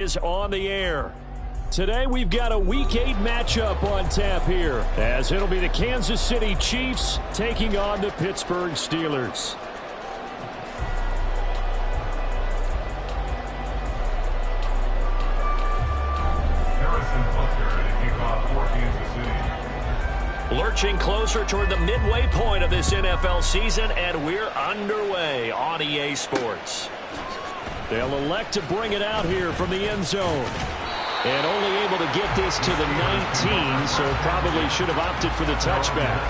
Is on the air. Today we've got a Week 8 matchup on tap here, as it'll be the Kansas City Chiefs taking on the Pittsburgh Steelers. Lurching closer toward the midway point of this NFL season, and we're underway on EA Sports. They'll elect to bring it out here from the end zone. And only able to get this to the 19, so probably should have opted for the touchback.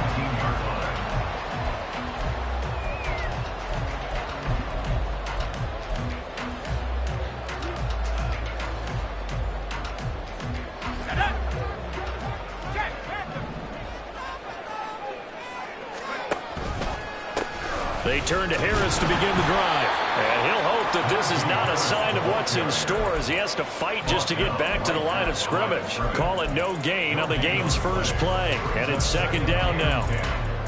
They turn to Harris to begin the drive. And he'll hope that this is not a sign of what's in store as he has to fight just to get back to the line of scrimmage. Call it no gain on the game's first play. And it's second down now.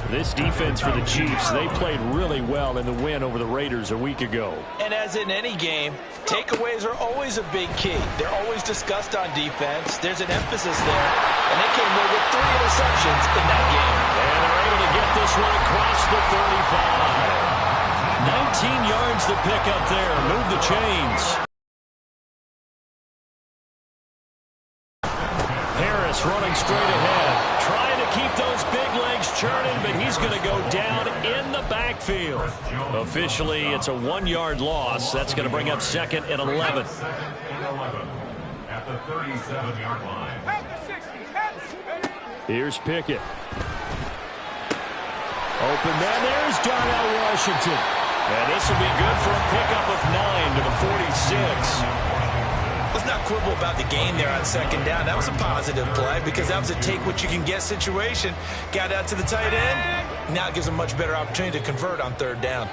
This defense for the Chiefs, they played really well in the win over the Raiders a week ago. And as in any game, takeaways are always a big key. They're always discussed on defense. There's an emphasis there. And they came away with 3 interceptions in that game. And they're able to get this one across the 35. 19 yards to pick up there. Move the chains. Harris running straight ahead. Trying to keep those big legs churning, but he's going to go down in the backfield. Officially, it's a 1-yard loss. That's going to bring up 2nd and 11. At the 37-yard line. Here's Pickett. Open man. There's Darnell Washington. And this will be good for a pickup of 9 to the 46. Let's not quibble about the gain there on second down. That was a positive play because that was a take-what-you-can-get situation. Got out to the tight end. Now it gives them much better opportunity to convert on 3rd down.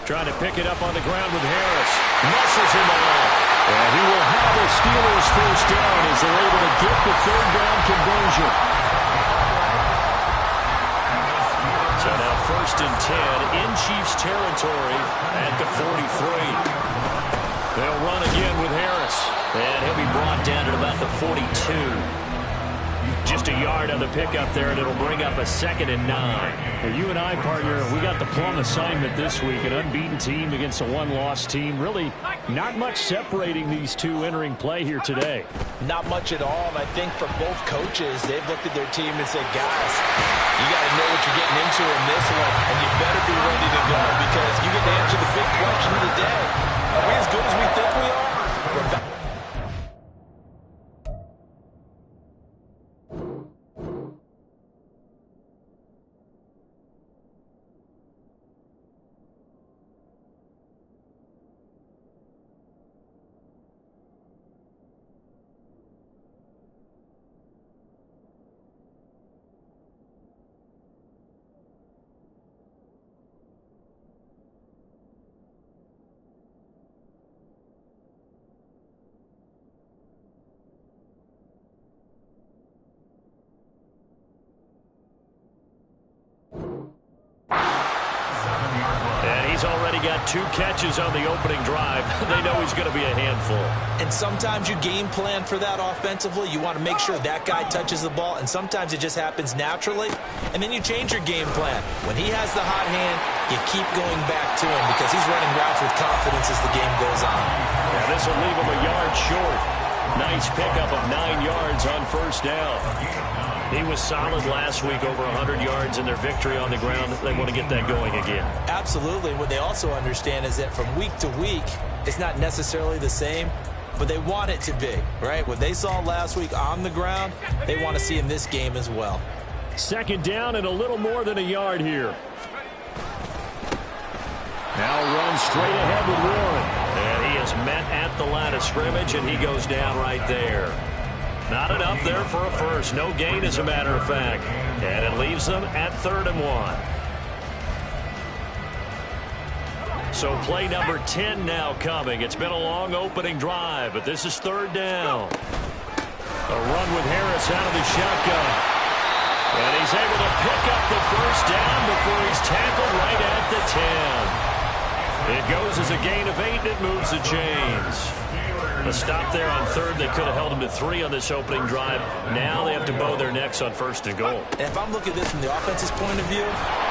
Trying to pick it up on the ground with Harris. Muscles him off. And he will have the Steelers first down as they're able to get the 3rd down conversion. So now 1st and 10 in Chiefs territory at the 43. They'll run again with Harris. And he'll be brought down at about the 42. Just a yard on the pickup there, and it'll bring up a 2nd and 9. Well, you and I, partner, we got the plum assignment this week. An unbeaten team against a one-loss team. Really not much separating these two entering play here today. Not much at all, and I think for both coaches, they've looked at their team and said, guys, you got to know what you're getting into in this one, and you better be ready to go because you get to answer the big question of the day. Are we as good as we think we are? He's already got 2 catches on the opening drive. They know he's going to be a handful. And sometimes you game plan for that offensively. You want to make sure that guy touches the ball, and sometimes it just happens naturally. And then you change your game plan. When he has the hot hand, you keep going back to him because he's running routes with confidence as the game goes on. Yeah, this will leave him a yard short. Nice pickup of 9 yards on 1st down. He was solid last week, over 100 yards in their victory on the ground. They want to get that going again. Absolutely. What they also understand is that from week to week, it's not necessarily the same, but they want it to be, right? What they saw last week on the ground, they want to see in this game as well. 2nd down and a little more than a yard here. Now runs straight ahead with Warren. And he is met at the line of scrimmage, and he goes down right there. Not enough there for a first. No gain, as a matter of fact. And it leaves them at 3rd and 1. So play number 10 now coming. It's been a long opening drive, but this is 3rd down. A run with Harris out of the shotgun. And he's able to pick up the first down before he's tackled right at the 10. It goes as a gain of 8, and it moves the chains. A stop there on third. They could have held him to 3 on this opening drive. Now they have to bow their necks on 1st and goal. And if I'm looking at this from the offense's point of view,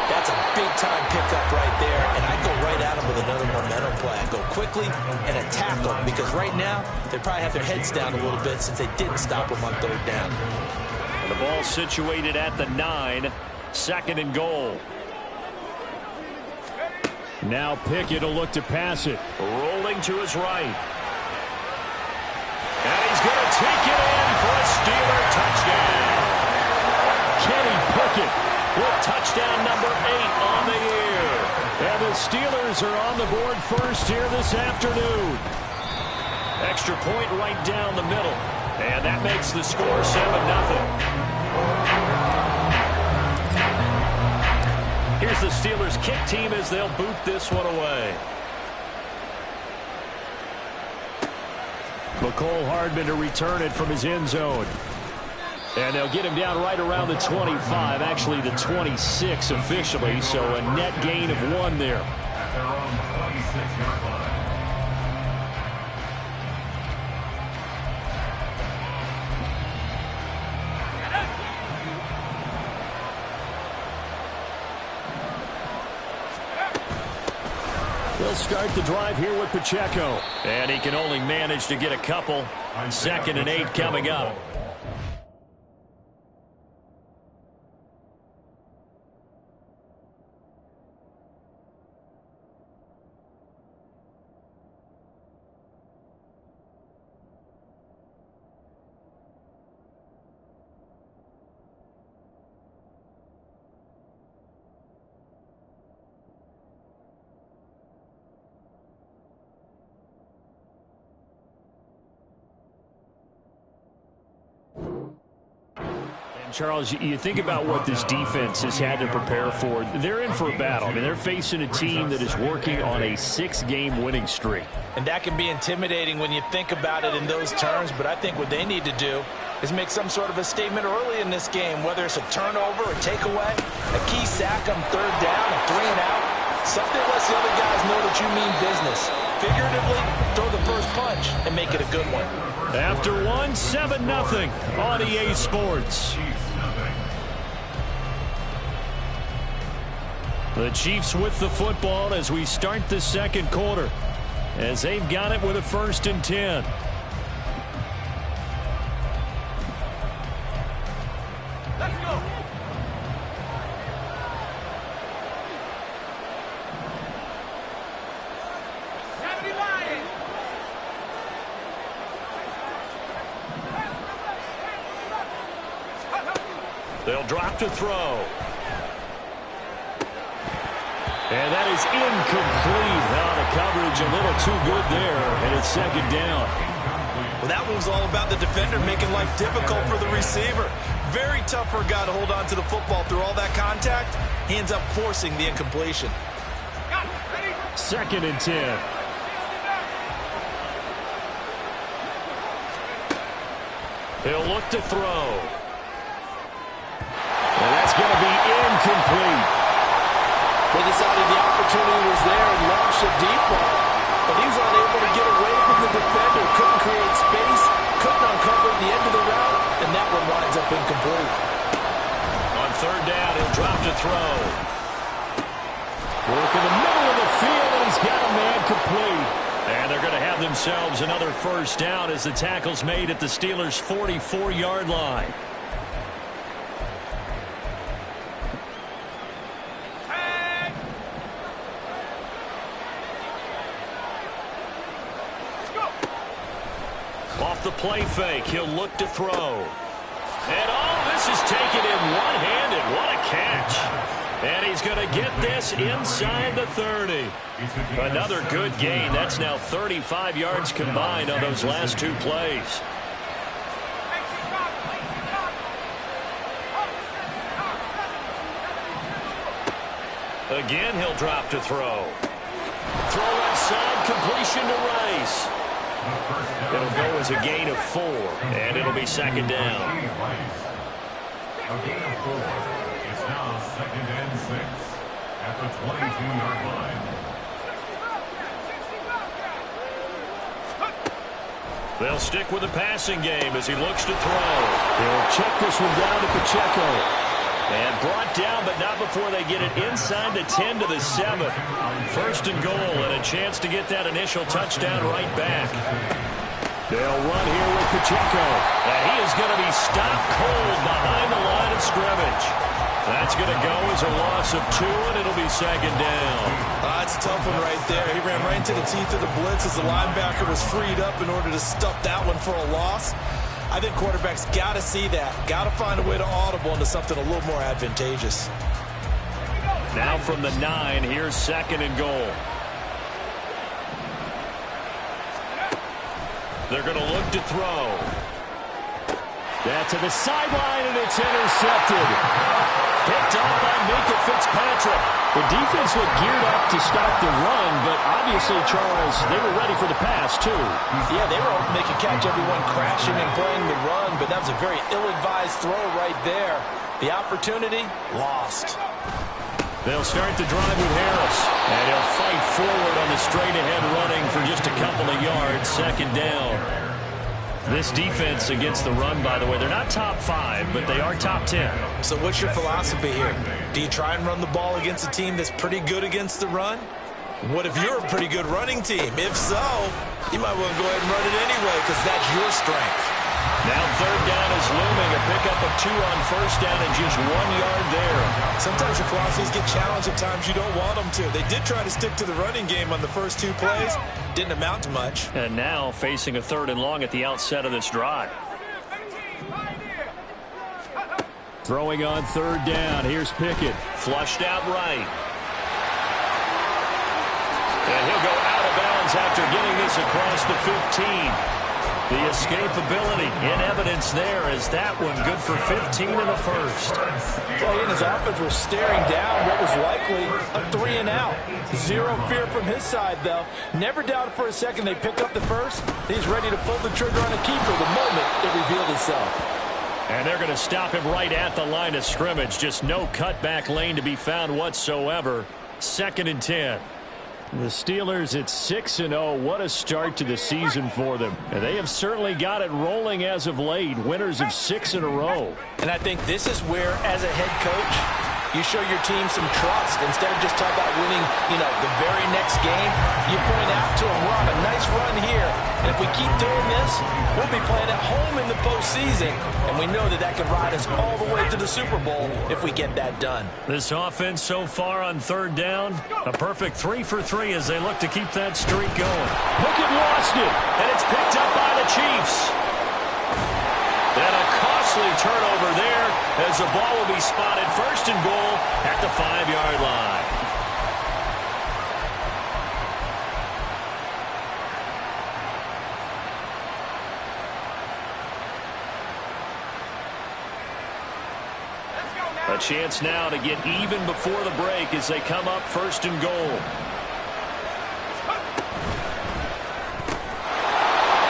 that's a big-time pickup right there. And I go right at him with another momentum play. I go quickly and attack them because right now they probably have their heads down a little bit since they didn't stop him on 3rd down. And the ball situated at the 9. 2nd and goal. Now Pickett will look to pass it. Rolling to his right. And he's going to take it in for a Steeler touchdown. Kenny Pickett with touchdown number 8 on the year. And the Steelers are on the board first here this afternoon. Extra point right down the middle. And that makes the score 7-0. Here's the Steelers kick team as they'll boot this one away. McCole Hardman to return it from his end zone. And they'll get him down right around the 25, actually the 26 officially, so a net gain of 1 there. They'll start the drive here with Pacheco. And he can only manage to get a couple. 2nd and 8 coming up. Charles, you think about what this defense has had to prepare for. They're in for a battle. I mean, they're facing a team that is working on a 6-game winning streak. And that can be intimidating when you think about it in those terms, but I think what they need to do is make some sort of a statement early in this game, whether it's a turnover, a takeaway, a key sack on 3rd down, a 3 and out. Something lets the other guys know that you mean business. Figuratively, throw the first punch and make it a good one. After 1, 7-0 on EA Sports. The Chiefs with the football as we start the 2nd quarter, as they've got it with a 1st and 10. Let's go. They'll drop to throw. And that is incomplete. Now the coverage a little too good there, and it's 2nd down. Well, that one's all about the defender making life difficult for the receiver. Very tough for a guy to hold on to the football through all that contact. He ends up forcing the incompletion. 2nd and 10. He'll look to throw. And that's going to be incomplete. They decided the opportunity was there and launched a deep ball, but he was unable to get away from the defender. Couldn't create space, couldn't uncover the end of the route, and that one winds up incomplete. On 3rd down, he'll drop to throw. Work in the middle of the field, and he's got a man complete. And they're going to have themselves another 1st down as the tackle's made at the Steelers' 44-yard line. Off the play fake, he'll look to throw. And this is taken in one-handed. What a catch. And he's going to get this inside the 30. Another good gain. That's now 35 yards combined on those last 2 plays. Again, he'll drop to throw. Throw left side, completion to Rice. It'll go as a gain of 4, and it'll be 2nd down. A gain of 4. It's now 2nd and 6 at the 22-yard line. They'll stick with the passing game as he looks to throw. He'll check this one down to Pacheco. And brought down, but not before they get it inside the 10 to the 7. First and goal, and a chance to get that initial touchdown right back. They'll run here with Pacheco. And he is going to be stopped cold behind the line of scrimmage. That's going to go as a loss of 2, and it'll be second down. That's a tough one right there. He ran right into the teeth of the blitz as the linebacker was freed up in order to stuff that one for a loss. I think quarterbacks got to see that. Got to find a way to audible into something a little more advantageous. Now from the 9, here's second and goal. They're going to look to throw. That's to the sideline, and it's intercepted. Picked up by Minkah Fitzpatrick. The defense looked geared up to stop the run, but obviously, Charles, they were ready for the pass, too. Yeah, they were hoping they could catch everyone crashing and playing the run, but that was a very ill-advised throw right there. The opportunity, lost. They'll start the drive with Harris, and he'll fight forward on the straight-ahead running for just a couple of yards, second down. This defense against the run, by the way, they're not top 5, but they are top 10. So what's your philosophy here? Do you try and run the ball against a team that's pretty good against the run? What if you're a pretty good running team? If so, you might want to go ahead and run it anyway because that's your strength. Now third down is looming, a pickup of 2 on first down and just 1 yard there. Sometimes your philosophies get challenged at times you don't want them to. They did try to stick to the running game on the first 2 plays. Didn't amount to much. And now facing a 3rd and long at the outset of this drive. Throwing on 3rd down. Here's Pickett. Flushed out right. And he'll go out of bounds after getting this across the 15. The escapability in evidence there as that one good for 15 in the first. Well, he and his offense were staring down what was likely a 3 and out. Zero fear from his side, though. Never doubted for a second they pick up the first. He's ready to pull the trigger on a keeper the moment it revealed itself. And they're going to stop him right at the line of scrimmage. Just no cutback lane to be found whatsoever. 2nd and 10. The Steelers at 6-0. What a start to the season for them. And they have certainly got it rolling as of late. Winners of 6 in a row. And I think this is where, as a head coach, you show your team some trust. Instead of just talking about winning, the very next game, you point out to them, we're on a nice run here. And if we keep doing this, we'll be playing at home in the postseason. And we know that can ride us all the way to the Super Bowl if we get that done. This offense so far on 3rd down, a perfect 3 for 3 as they look to keep that streak going. Pickett lost it, and it's picked up by the Chiefs. And a costly turnover there as the ball will be spotted 1st and goal at the 5-yard line. A chance now to get even before the break as they come up 1st and goal.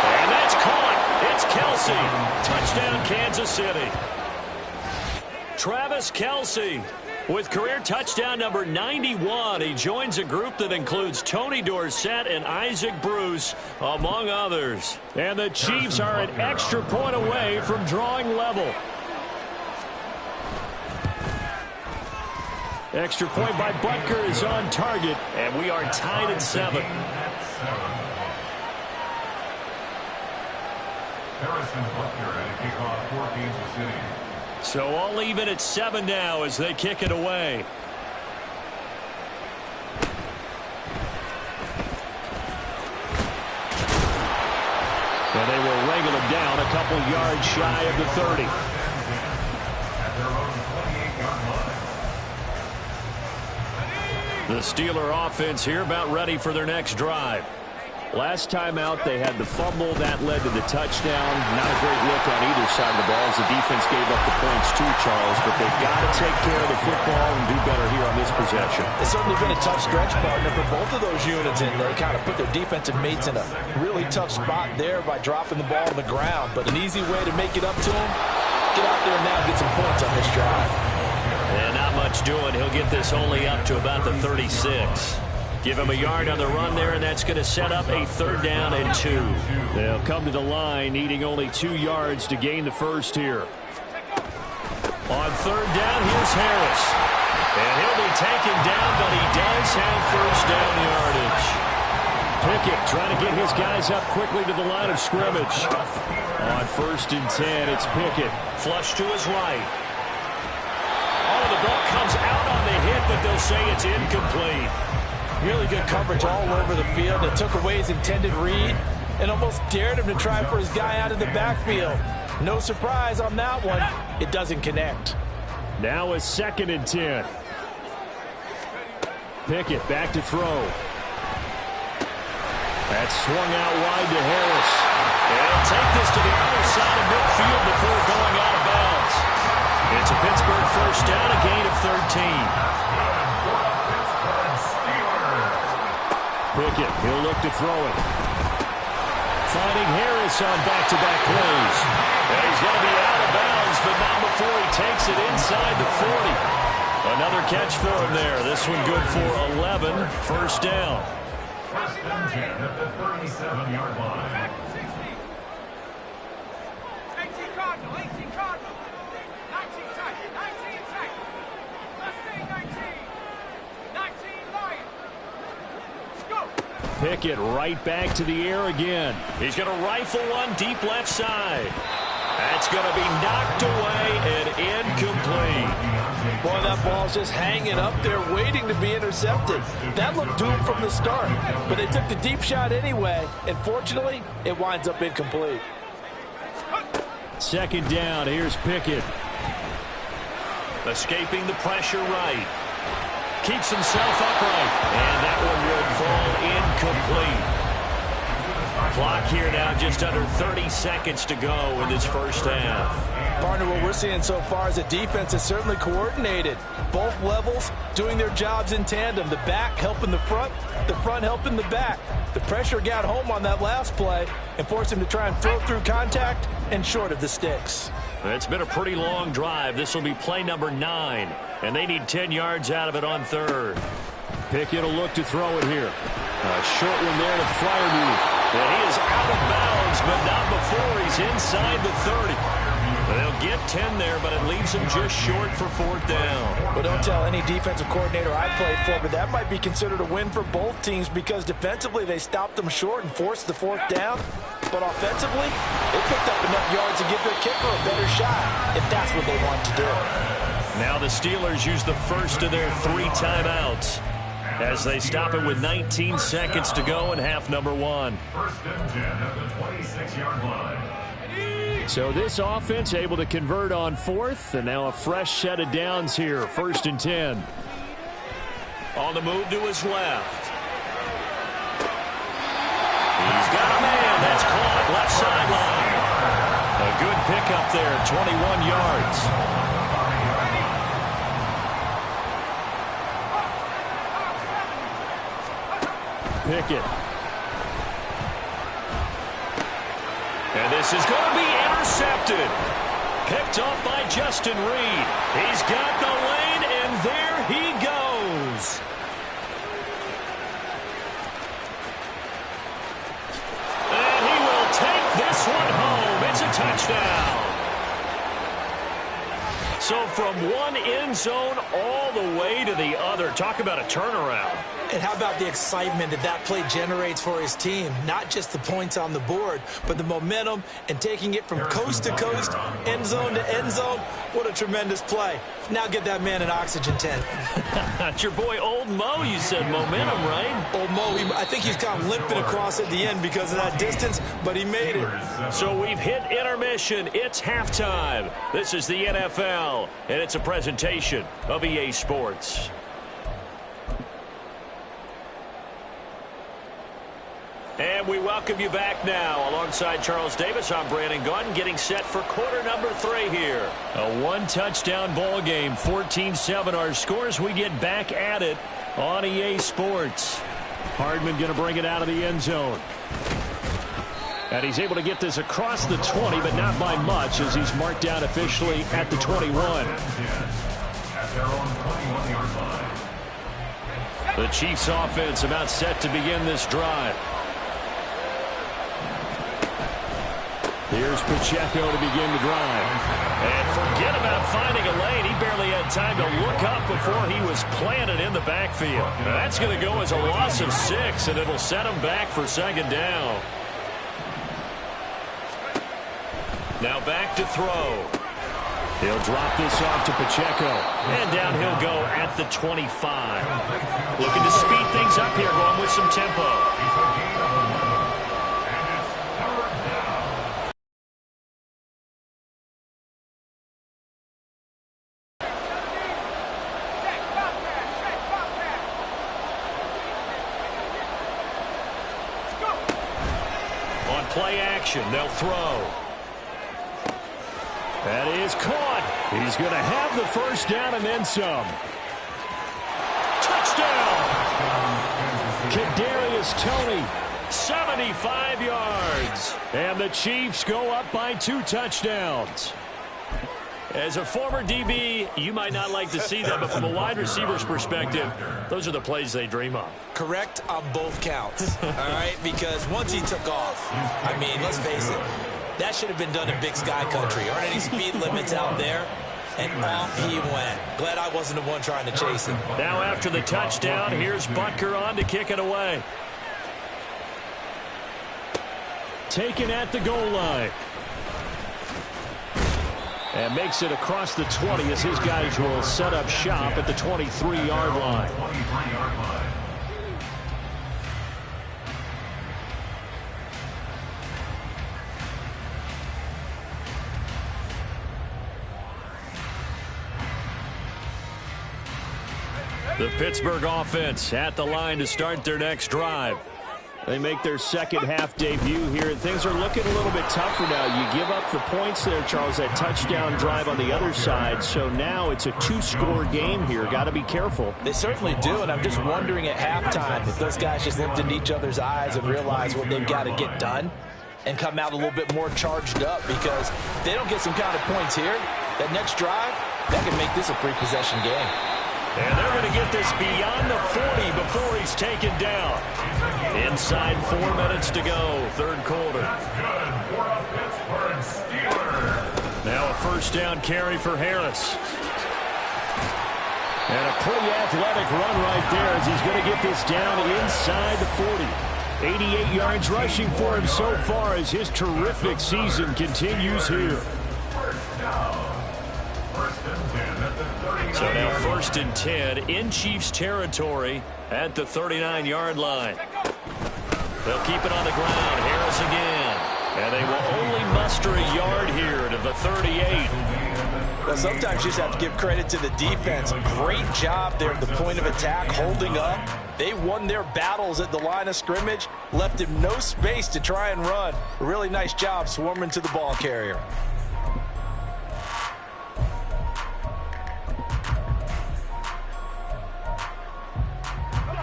And that's caught. It's Kelce. Touchdown, Kansas City. Travis Kelce with career touchdown number 91. He joins a group that includes Tony Dorsett and Isaac Bruce, among others. And the Chiefs are an extra point away from drawing level. Extra point by Butker is on target, and we are tied at 7. Harrison Butker at a kickoff for Kansas City. So all even at 7 now as they kick it away. And they will wrangle him down a couple yards shy of the 30. At their own 28-yard line. The Steeler offense here about ready for their next drive. Last time out, they had the fumble. That led to the touchdown. Not a great look on either side of the ball as the defense gave up the points too, Charles. But they've got to take care of the football and do better here on this possession. It's certainly been a tough stretch, partner, for both of those units. And they kind of put their defensive mates in a really tough spot there by dropping the ball on the ground. But an easy way to make it up to them, get out there now and get some points on this drive. And not much doing. He'll get this only up to about the 36. Give him a yard on the run there, and that's going to set up a 3rd down and 2. They'll come to the line needing only 2 yards to gain the first here. On 3rd down, here's Harris. And he'll be taken down, but he does have first down yardage. Pickett trying to get his guys up quickly to the line of scrimmage. On 1st and 10, it's Pickett. Flush to his right. Oh, the ball comes out on the hit, but they'll say it's incomplete. Really good coverage all over the field. It took away his intended read and almost dared him to try for his guy out of the backfield. No surprise on that one. It doesn't connect. Now a 2nd and 10. Pickett back to throw. That's swung out wide to Harris. And he'll take this to the other side of midfield before going out of bounds. It's a Pittsburgh first down, a gain of 13. Pickett, he'll look to throw it. Finding Harris on back-to-back plays. And he's going to be out of bounds, but not before he takes it inside the 40. Another catch for him there. This one good for 11. First down. 1st and 10 at the 37-yard line. 18 Cardinal, 18 Cardinal. 19 tight, 19 tight. Let's stay 19. 19 Lion. Go. Pickett right back to the air again. He's going to rifle one deep left side. That's going to be knocked away and incomplete. Boy, that ball's just hanging up there waiting to be intercepted. That looked doomed from the start, but they took the deep shot anyway, and fortunately, it winds up incomplete. 2nd down, here's Pickett. Escaping the pressure right. Keeps himself upright, and that one will fall incomplete. Clock here now, just under 30 seconds to go in this first half. Partner, what we're seeing so far is a defense that's certainly coordinated. Both levels doing their jobs in tandem. The back helping the front helping the back. The pressure got home on that last play and forced him to try and throw through contact and short of the sticks. It's been a pretty long drive. This will be play number 9, and they need 10 yards out of it on 3rd. Pickett will look to throw it here. A short one there to Freiermuth. And he is out of bounds, but not before he's inside the 30. They'll get 10 there, but it leaves him just short for 4th down. Well, don't tell any defensive coordinator I played for, but that might be considered a win for both teams because defensively they stopped them short and forced the 4th down. But offensively, they picked up enough yards to give their kicker a better shot if that's what they want to do. Now the Steelers use the first of their 3 timeouts as they stop it with 19 seconds to go in half number 1. 1st and 10 at the 26-yard line. So this offense able to convert on 4th, and now a fresh set of downs here. 1st and 10. On the move to his left. He's got a man. That's caught left sideline. A good pickup there, 21 yards. Pickett. And this is going to be intercepted. Picked off by Justin Reed. He's got the lane, and there he goes. And he will take this one home. It's a touchdown. So from one end zone all the way to the other. Talk about a turnaround. And how about the excitement that that play generates for his team? Not just the points on the board, but the momentum and taking it from coast to coast, end zone to end zone. What a tremendous play. Now get that man an oxygen tent. That's your boy Old Mo. You said momentum, right? Old Mo, I think he's kind of limping across at the end because of that distance, but he made it. So we've hit intermission. It's halftime. This is the NFL, and it's a presentation of EA Sports. And we welcome you back now. Alongside Charles Davis, I'm Brandon Gaudin, getting set for quarter number 3 here. A one-touchdown ball game, 14-7 our scores. We get back at it on EA Sports. Hardman going to bring it out of the end zone. And he's able to get this across the 20, but not by much, as he's marked down officially at the 21. At their own 21-yard line. The Chiefs offense about set to begin this drive. Here's Pacheco to begin the drive. And forget about finding a lane. He barely had time to look up before he was planted in the backfield. That's going to go as a loss of 6, and it'll set him back for second down. Now back to throw. He'll drop this off to Pacheco. And down he'll go at the 25. Looking to speed things up here, going with some tempo. On play action, they'll throw. That is caught. He's going to have the first down and then some. Touchdown! Kadarius Toney, 75 yards. And the Chiefs go up by 2 touchdowns. As a former DB, you might not like to see that, but from a wide receiver's perspective, those are the plays they dream of. Correct on both counts, all right? Because once he took off, I mean, let's face it, that should have been done in Big Sky Country. Aren't any speed limits out there? And off he went. Glad I wasn't the one trying to chase him. Now after the touchdown, here's Butker on to kick it away. Taken at the goal line. And makes it across the 20 as his guys will set up shop at the 23-yard line. The Pittsburgh offense at the line to start their next drive. They make their second half debut here, and things are looking a little bit tougher now. You give up the points there, Charles, that touchdown drive on the other side, so now it's a 2-score game here. Got to be careful. They certainly do, and I'm just wondering at halftime if those guys just looked into each other's eyes and realized what they've got to get done and come out a little bit more charged up, because if they don't get some kind of points here, that next drive, that can make this a 3-possession game. And they're going to get this beyond the 40 before he's taken down. Inside 4 minutes to go, third quarter. Now a first down carry for Harris. And a pretty athletic run right there as he's going to get this down inside the 40. 88 yards rushing for him so far as his terrific season continues here. So now 1st and 10 in Chiefs territory at the 39-yard line. They'll keep it on the ground. Harris again. And they will only muster a yard here to the 38. Well, sometimes you just have to give credit to the defense. Great job there at the point of attack, holding up. They won their battles at the line of scrimmage, left him no space to try and run. A really nice job swarming to the ball carrier.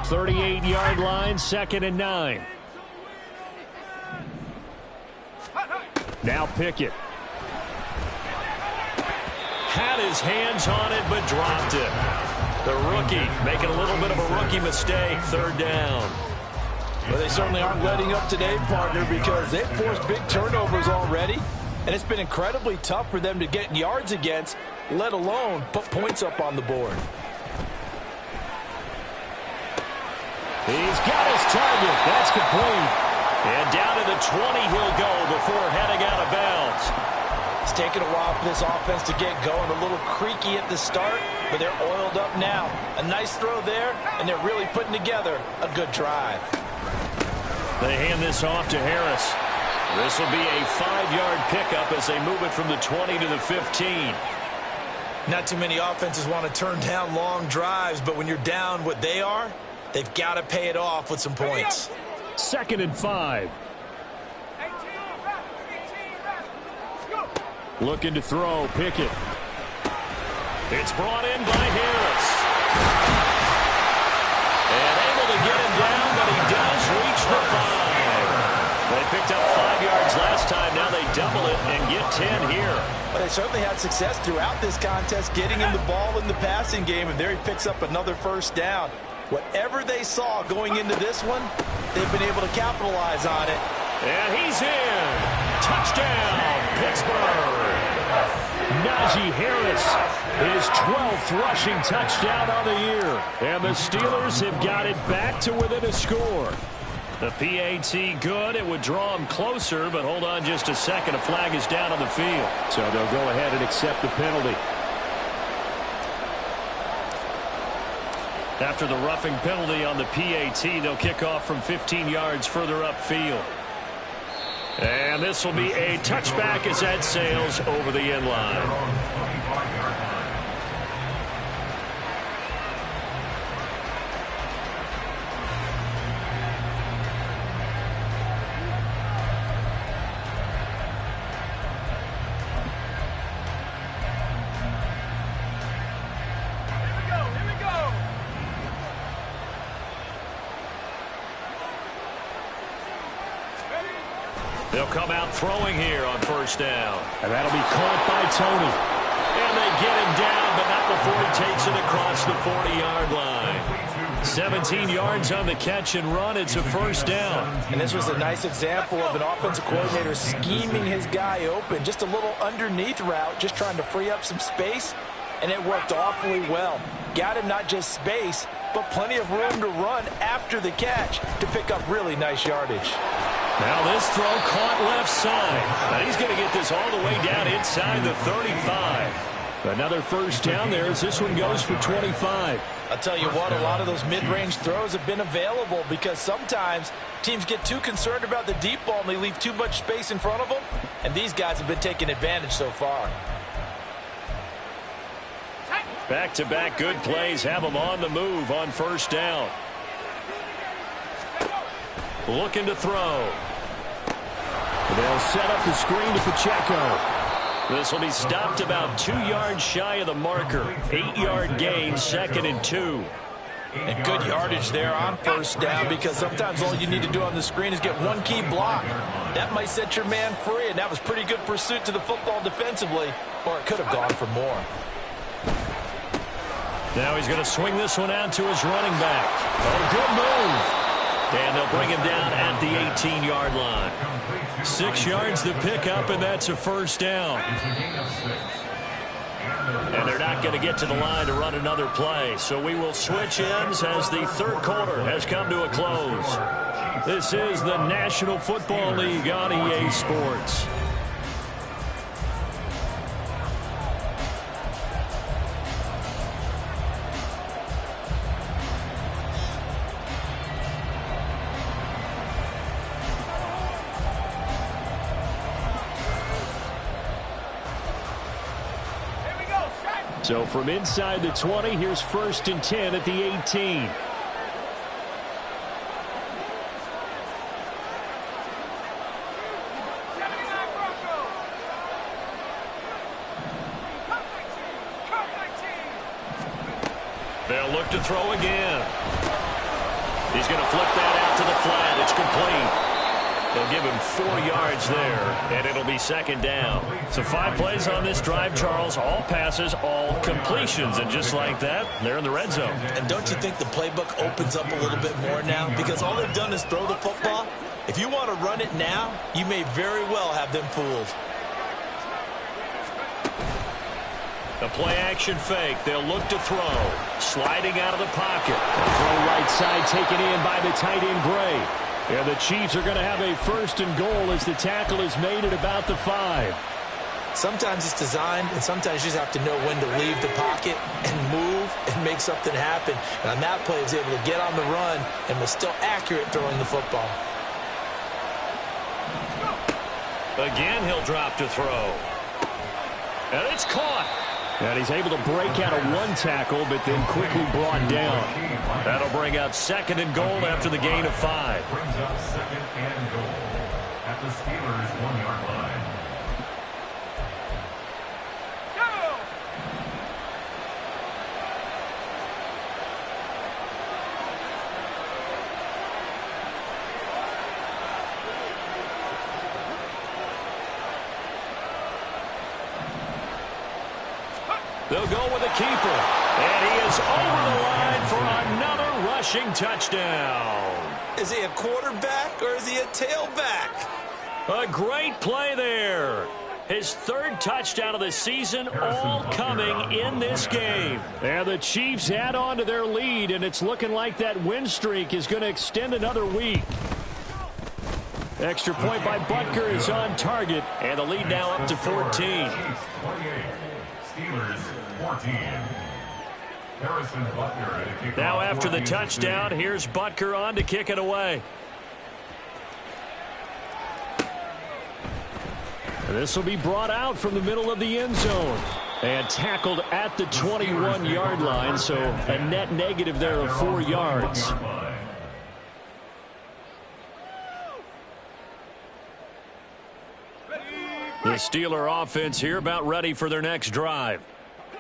38-yard line, 2nd and 9. Now Pickett. Had his hands on it, but dropped it. The rookie making a little bit of a rookie mistake, 3rd down. Well, they certainly aren't letting up today, partner, because they've forced big turnovers already, and it's been incredibly tough for them to get yards against, let alone put points up on the board. He's got his target. That's complete. And down to the 20 he'll go before heading out of bounds. It's taken a while for this offense to get going. A little creaky at the start, but they're oiled up now. A nice throw there, and they're really putting together a good drive. They hand this off to Harris. This will be a 5-yard pickup as they move it from the 20 to the 15. Not too many offenses want to turn down long drives, but when you're down what they are, they've got to pay it off with some points. 2nd and 5. Looking to throw, Pickett. It's brought in by Harris. And able to get him down, but he does reach the 5. They picked up 5 yards last time. Now they double it and get 10 here. But they certainly had success throughout this contest, getting him the ball in the passing game, and there he picks up another first down. Whatever they saw going into this one, they've been able to capitalize on it. And he's in. Touchdown, Pittsburgh. Najee Harris, his 12th rushing touchdown on the year. And the Steelers have got it back to within a score. The PAT good. It would draw him closer, but hold on just a second. A flag is down on the field. So they'll go ahead and accept the penalty. After the roughing penalty on the PAT, they'll kick off from 15 yards further upfield. And this will be a touchback as that sails over the end line. They'll come out throwing here on first down. And that'll be caught by Tony. And they get him down, but not before he takes it across the 40-yard line. 17 yards on the catch and run. It's a first down. And this was a nice example of an offensive coordinator scheming his guy open. Just a little underneath route, just trying to free up some space. And it worked awfully well. Got him not just space, but plenty of room to run after the catch to pick up really nice yardage. Now this throw caught left side. Now he's going to get this all the way down inside the 35. Another first down there as this one goes for 25. I'll tell you what, a lot of those mid-range throws have been available because sometimes teams get too concerned about the deep ball and they leave too much space in front of them. And these guys have been taking advantage so far. Back-to-back good plays have them on the move on first down. Looking to throw. They'll set up the screen to Pacheco. This will be stopped about 2 yards shy of the marker. 8-yard gain, 2nd and 2. And good yardage there on first down because sometimes all you need to do on the screen is get one key block. That might set your man free, and that was pretty good pursuit to the football defensively, or it could have gone for more. Now he's going to swing this one out to his running back. Oh, good move. And they'll bring him down at the 18-yard line. 6 yards to pick up, and that's a first down. And they're not going to get to the line to run another play. So we will switch ends as the third quarter has come to a close. This is the National Football League on EA Sports. So from inside the 20, here's 1st and 10 at the 18. They'll look to throw again. He's going to flip that out to the flat. It's complete. They'll give him 4 yards there, and it'll be 2nd down. So 5 plays on this drive, Charles. All passes, all completions. And just like that, they're in the red zone. And don't you think the playbook opens up a little bit more now? Because all they've done is throw the football. If you want to run it now, you may very well have them fooled. A play-action fake. They'll look to throw. Sliding out of the pocket. Throw right side taken in by the tight end Gray. And the Chiefs are going to have a 1st and goal as the tackle is made at about the 5. Sometimes it's designed, and sometimes you just have to know when to leave the pocket and move and make something happen. And on that play, he was able to get on the run and was still accurate throwing the football. Again, he'll drop to throw. And it's caught. And he's able to break out of one tackle, but then quickly brought down. That'll bring up 2nd and goal after the gain of 5. Brings up 2nd and goal at the Steelers' 1-yard line. They'll go with a keeper. And he is over the line for another rushing touchdown. Is he a quarterback or is he a tailback? A great play there. His third touchdown of the season, all coming in this game. And the Chiefs add on to their lead, and it's looking like that win streak is going to extend another week. Extra point by Butker is on target, and the lead now up to 14. Steelers 14. Now after the touchdown, here's Butker on to kick it away. This will be brought out from the middle of the end zone and tackled at the 21-yard line, so a net negative there of 4 yards. The Steeler offense here about ready for their next drive.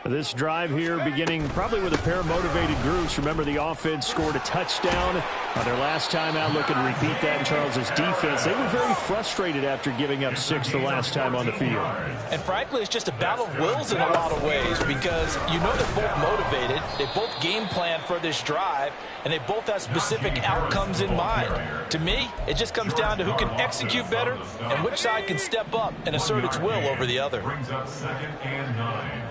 This drive here beginning probably with a pair of motivated groups. Remember, the offense scored a touchdown on their last time out. Looking to repeat that in Charles's defense. They were very frustrated after giving up 6 the last time on the field. And frankly, it's just a battle of wills in a lot of ways because you know they're both motivated. They both game plan for this drive, and they both have specific outcomes in mind. To me, it just comes down to who can execute better and which side can step up and assert its will over the other. Brings up 2nd and 9.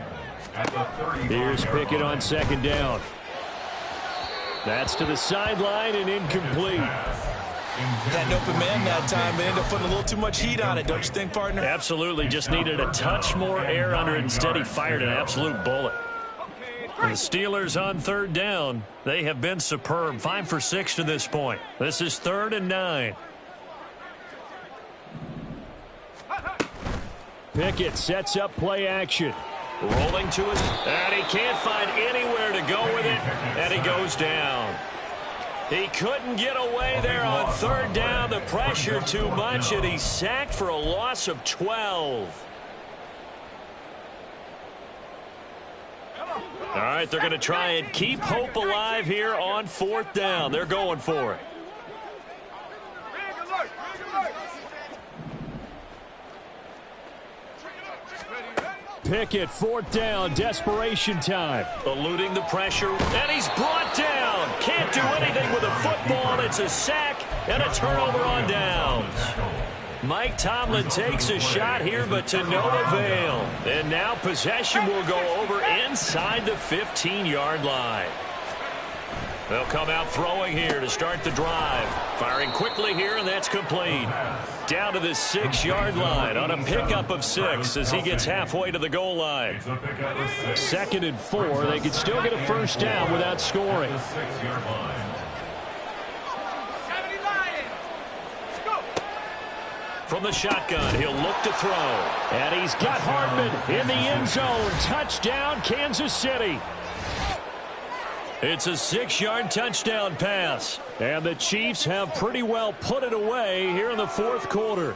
Here's Pickett on 2nd down. That's to the sideline and incomplete. Had an open man that time, but ended up putting a little too much heat on it, don't you think, partner? Absolutely. Just needed a touch more air under it. Instead, he fired an absolute bullet. The Steelers on 3rd down. They have been superb. 5 for 6 to this point. This is 3rd and 9. Pickett sets up play action. Rolling to his, and he can't find anywhere to go with it, and he goes down. He couldn't get away there on 3rd down. The pressure too much, and he's sacked for a loss of 12. All right, they're going to try and keep hope alive here on 4th down. They're going for it. Pickett, 4th down, desperation time. Eluding the pressure, and he's brought down. Can't do anything with a football. It's a sack and a turnover on downs. Mike Tomlin takes a shot here, but to no avail. And now possession will go over inside the 15-yard line. They'll come out throwing here to start the drive. Firing quickly here, and that's complete. Down to the 6-yard line on a pickup of 6 as he gets halfway to the goal line. 2nd and 4. They could still get a 1st down without scoring. From the shotgun, he'll look to throw. And he's got Hardman in the end zone. Touchdown, Kansas City. It's a 6-yard touchdown pass. And the Chiefs have pretty well put it away here in the 4th quarter.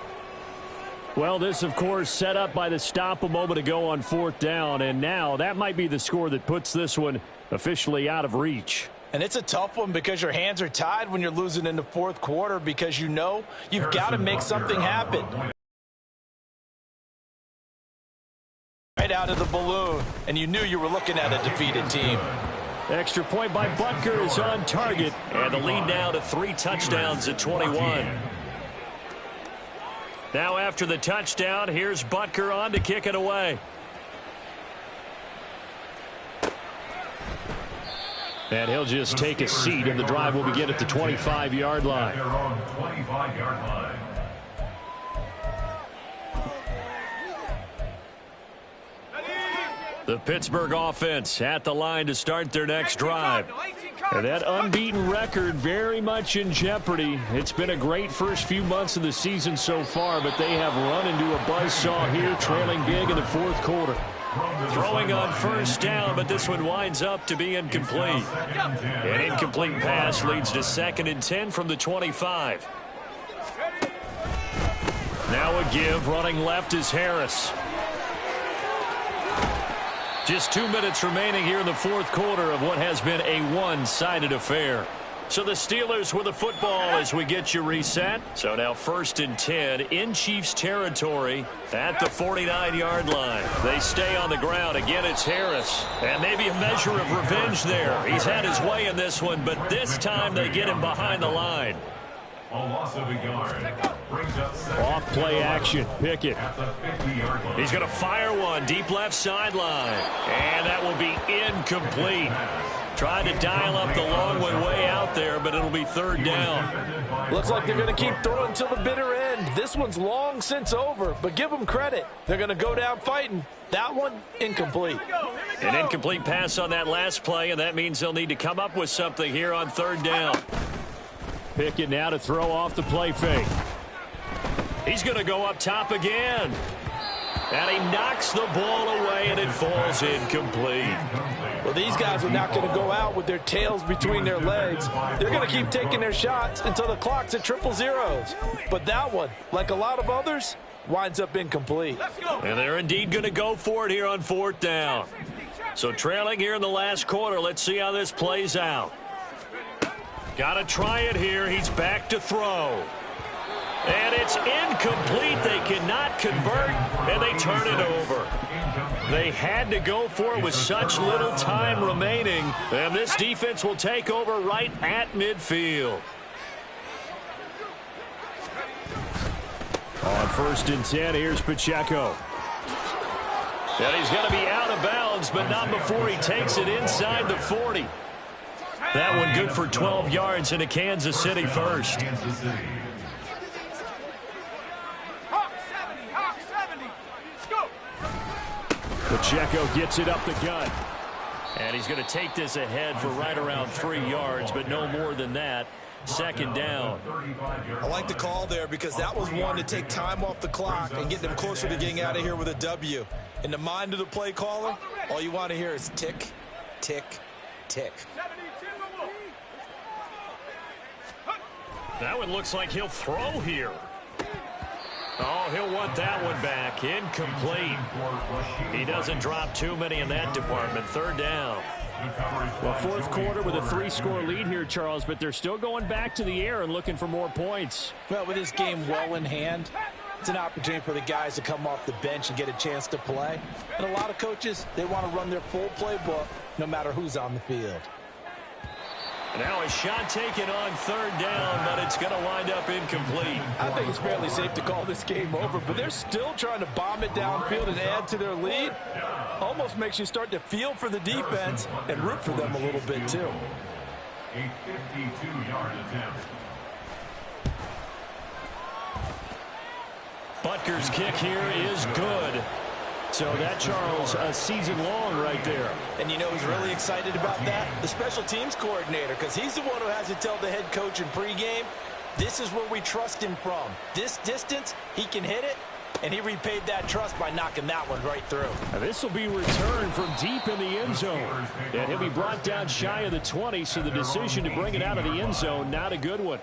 Well, this, of course, set up by the stop a moment ago on 4th down. And now that might be the score that puts this one officially out of reach. And it's a tough one because your hands are tied when you're losing in the 4th quarter because you know you've got to make something happen. Right out of the balloon, and you knew you were looking at a defeated team. Extra point by Butker is on target, and the lead now to 3 touchdowns at 21. Now after the touchdown, here's Butker on to kick it away. And he'll just take a seat, and the drive will begin at the 25-yard line. The Pittsburgh offense at the line to start their next drive. And that unbeaten record very much in jeopardy. It's been a great first few months of the season so far, but they have run into a buzzsaw here, trailing big in the 4th quarter. Throwing on 1st down, but this one winds up to be incomplete. An incomplete pass leads to 2nd and 10 from the 25. Now a give, running left is Harris. Just 2 minutes remaining here in the 4th quarter of what has been a one-sided affair. So the Steelers with the football as we get you reset. So now 1st and 10 in Chiefs territory at the 49-yard line. They stay on the ground. Again, it's Harris. And maybe a measure of revenge there. He's had his way in this one, but this time they get him behind the line. A loss of a yard. Brings up second. Off play action. Pickett. At the 50-yard line. He's going to fire one deep left sideline. And that will be incomplete. Tried to dial up the long one way out there, but it'll be 3rd down. Looks like they're going to keep throwing till the bitter end. This one's long since over, but give them credit. They're going to go down fighting. That one, incomplete. An incomplete pass on that last play, and that means they'll need to come up with something here on 3rd down. Pickett now to throw off the play fake. He's going to go up top again. And he knocks the ball away, and it falls incomplete. Well, these guys are not going to go out with their tails between their legs. They're going to keep taking their shots until the clock's at 000. But that one, like a lot of others, winds up incomplete. And they're indeed going to go for it here on 4th down. So trailing here in the last quarter, let's see how this plays out. Got to try it here. He's back to throw. And it's incomplete. They cannot convert, and they turn it over. They had to go for it with such little time remaining, and this defense will take over right at midfield. On 1st and 10, here's Pacheco. And he's going to be out of bounds, but not before he takes it inside the 40. That one good for 12 yards into Kansas City first. Pacheco gets it up the gut. And he's going to take this ahead for right around 3 yards, but no more than that. 2nd down. I like the call there because that was one to take time off the clock and get them closer to getting out of here with a W. In the mind of the play caller, all you want to hear is tick, tick, tick. That one looks like he'll throw here. Oh, he'll want that one back. Incomplete. He doesn't drop too many in that department. 3rd down. Well, 4th quarter with a 3-score lead here, Charles, but they're still going back to the air and looking for more points. Well, with this game well in hand, it's an opportunity for the guys to come off the bench and get a chance to play. And a lot of coaches, they want to run their full playbook no matter who's on the field. Now a shot taken on 3rd down, but it's going to wind up incomplete. I think it's fairly safe to call this game over, but they're still trying to bomb it downfield and add to their lead. Almost makes you start to feel for the defense and root for them a little bit, too. A 52-yard attempt. Butker's kick here is good. So that, Charles, a season long right there. And you know who's really excited about that? The special teams coordinator, because he's the one who has to tell the head coach in pregame, this is where we trust him from. This distance, he can hit it, and he repaid that trust by knocking that one right through. Now this will be returned from deep in the end zone. And he'll be brought down shy of the 20, so the decision to bring it out of the end zone, not a good one.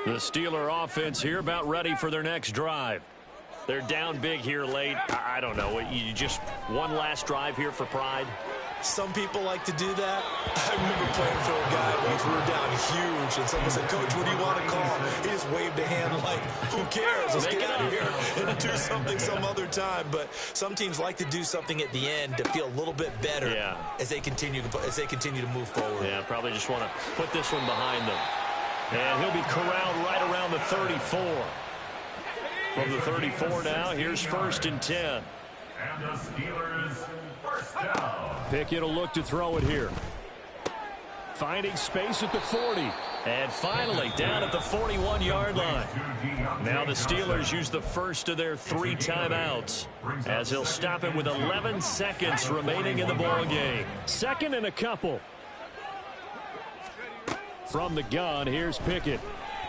The Steeler offense here about ready for their next drive. They're down big here late. I don't know. You just one last drive here for pride? Some people like to do that. I remember playing for a guy once we were down huge, and someone said, "Coach, what do you want to call?" He just waved a hand like, who cares? Let's get out of here and do something some other time. But some teams like to do something at the end to feel a little bit better as they continue to move forward. Yeah, probably just want to put this one behind them. And he'll be corralled right around the 34. From the 34 now, here's 1st and 10. And the Steelers first down. Pickett will look to throw it here. Finding space at the 40. And finally down at the 41-yard line. Now the Steelers use the first of their 3 timeouts as he'll stop it with 11 seconds remaining in the ballgame. 2nd and a couple. From the gun, here's Pickett.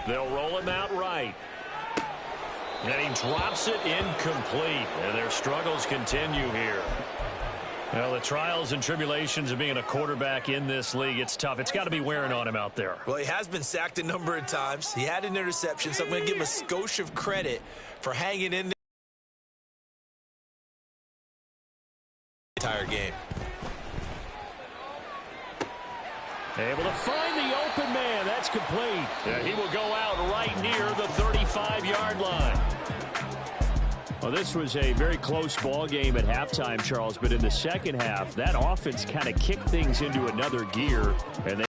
They'll roll him out right. And he drops it incomplete. And their struggles continue here. Well, the trials and tribulations of being a quarterback in this league, it's tough. It's got to be wearing on him out there. Well, he has been sacked a number of times. He had an interception, so I'm going to give him a skosh of credit for hanging in there the entire game. the open man. That's complete. Yeah, he will go out right near the 35-yard line. Well, this was a very close ball game at halftime, Charles, but in the second half, that offense kind of kicked things into another gear, and they